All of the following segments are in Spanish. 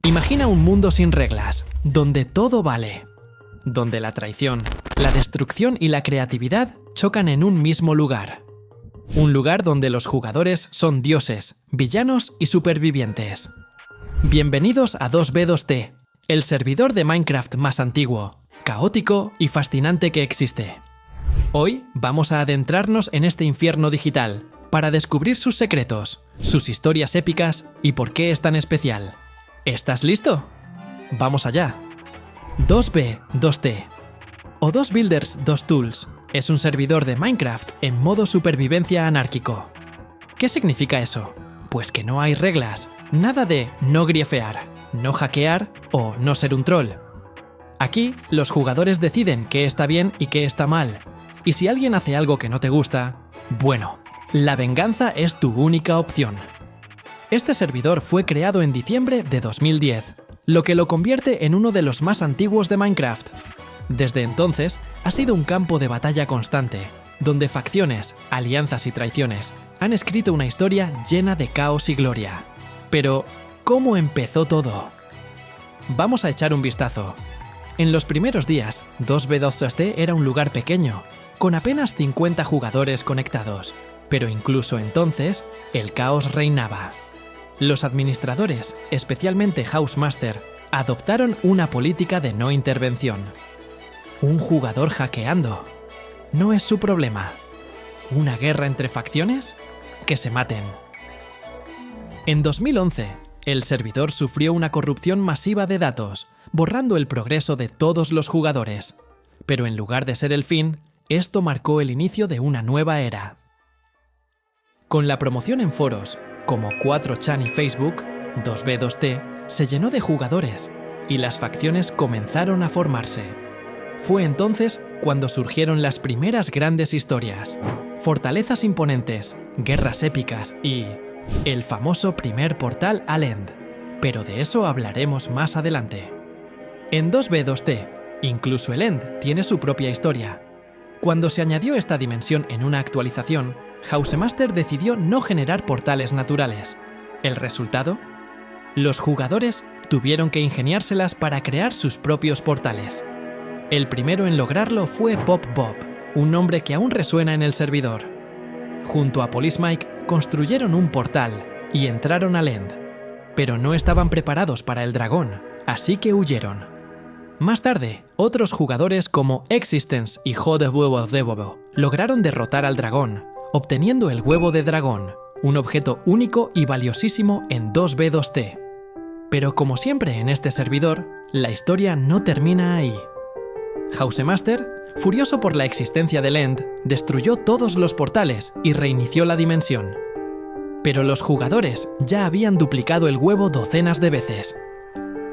Imagina un mundo sin reglas, donde todo vale, donde la traición, la destrucción y la creatividad chocan en un mismo lugar. Un lugar donde los jugadores son dioses, villanos y supervivientes. Bienvenidos a 2B2T, el servidor de Minecraft más antiguo, caótico y fascinante que existe. Hoy vamos a adentrarnos en este infierno digital para descubrir sus secretos, sus historias épicas y por qué es tan especial. ¿Estás listo? ¡Vamos allá! 2B2T o 2Builders 2Tools es un servidor de Minecraft en modo supervivencia anárquico. ¿Qué significa eso? Pues que no hay reglas, nada de no griefear, no hackear o no ser un troll. Aquí, los jugadores deciden qué está bien y qué está mal, y si alguien hace algo que no te gusta, bueno, la venganza es tu única opción. Este servidor fue creado en diciembre de 2010, lo que lo convierte en uno de los más antiguos de Minecraft. Desde entonces, ha sido un campo de batalla constante, donde facciones, alianzas y traiciones han escrito una historia llena de caos y gloria. Pero, ¿cómo empezó todo? Vamos a echar un vistazo. En los primeros días, 2B2T era un lugar pequeño, con apenas 50 jugadores conectados, pero incluso entonces, el caos reinaba. Los administradores, especialmente Housemaster, adoptaron una política de no intervención. Un jugador hackeando. No es su problema. ¿Una guerra entre facciones? Que se maten. En 2011, el servidor sufrió una corrupción masiva de datos, borrando el progreso de todos los jugadores. Pero en lugar de ser el fin, esto marcó el inicio de una nueva era. Con la promoción en foros, como 4chan y Facebook, 2B2T se llenó de jugadores y las facciones comenzaron a formarse. Fue entonces cuando surgieron las primeras grandes historias, fortalezas imponentes, guerras épicas y el famoso primer portal al End, pero de eso hablaremos más adelante. En 2B2T, incluso el End tiene su propia historia. Cuando se añadió esta dimensión en una actualización, Housemaster decidió no generar portales naturales. ¿El resultado? Los jugadores tuvieron que ingeniárselas para crear sus propios portales. El primero en lograrlo fue Pop Bob, un nombre que aún resuena en el servidor. Junto a Polismike construyeron un portal y entraron al End, pero no estaban preparados para el dragón, así que huyeron. Más tarde, otros jugadores como Existence y Hodebobo lograron derrotar al dragón, obteniendo el huevo de dragón, un objeto único y valiosísimo en 2B2T. Pero como siempre en este servidor, la historia no termina ahí. Housemaster, furioso por la existencia del End, destruyó todos los portales y reinició la dimensión. Pero los jugadores ya habían duplicado el huevo docenas de veces.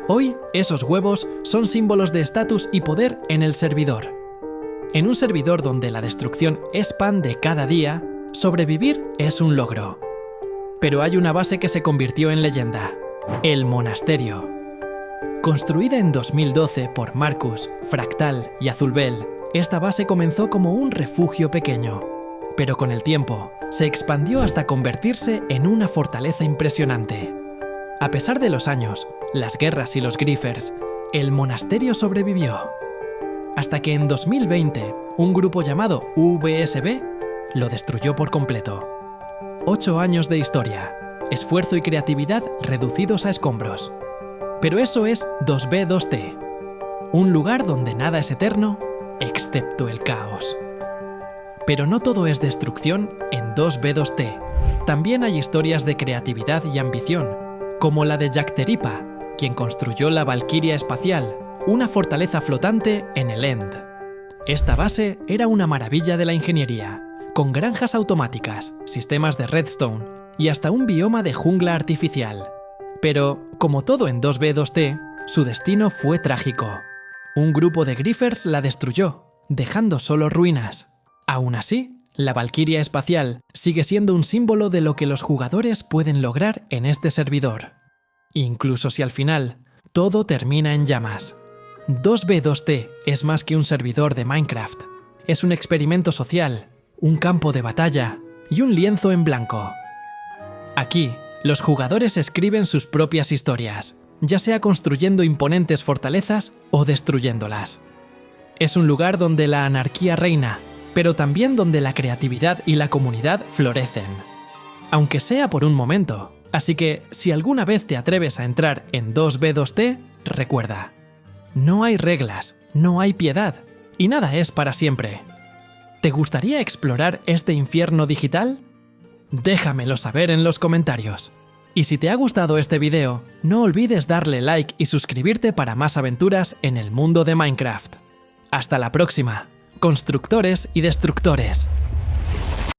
Hoy, esos huevos son símbolos de estatus y poder en el servidor. En un servidor donde la destrucción es pan de cada día, sobrevivir es un logro. Pero hay una base que se convirtió en leyenda: el monasterio. Construida en 2012 por Marcus, Fractal y Azulbel, esta base comenzó como un refugio pequeño, pero con el tiempo se expandió hasta convertirse en una fortaleza impresionante. A pesar de los años, las guerras y los griefers, el monasterio sobrevivió. Hasta que en 2020, un grupo llamado VSB lo destruyó por completo. 8 años de historia, esfuerzo y creatividad reducidos a escombros. Pero eso es 2B2T, un lugar donde nada es eterno, excepto el caos. Pero no todo es destrucción en 2B2T. También hay historias de creatividad y ambición, como la de Jack Teripa, quien construyó la Valquiria Espacial, una fortaleza flotante en el End. Esta base era una maravilla de la ingeniería, con granjas automáticas, sistemas de redstone y hasta un bioma de jungla artificial. Pero, como todo en 2B2T, su destino fue trágico. Un grupo de griefers la destruyó, dejando solo ruinas. Aún así, la Valquiria Espacial sigue siendo un símbolo de lo que los jugadores pueden lograr en este servidor. Incluso si al final, todo termina en llamas. 2B2T es más que un servidor de Minecraft. Es un experimento social, un campo de batalla y un lienzo en blanco. Aquí, los jugadores escriben sus propias historias, ya sea construyendo imponentes fortalezas o destruyéndolas. Es un lugar donde la anarquía reina, pero también donde la creatividad y la comunidad florecen. Aunque sea por un momento. Así que, si alguna vez te atreves a entrar en 2B2T, recuerda, no hay reglas, no hay piedad, y nada es para siempre. ¿Te gustaría explorar este infierno digital? Déjamelo saber en los comentarios. Y si te ha gustado este video, no olvides darle like y suscribirte para más aventuras en el mundo de Minecraft. Hasta la próxima, constructores y destructores.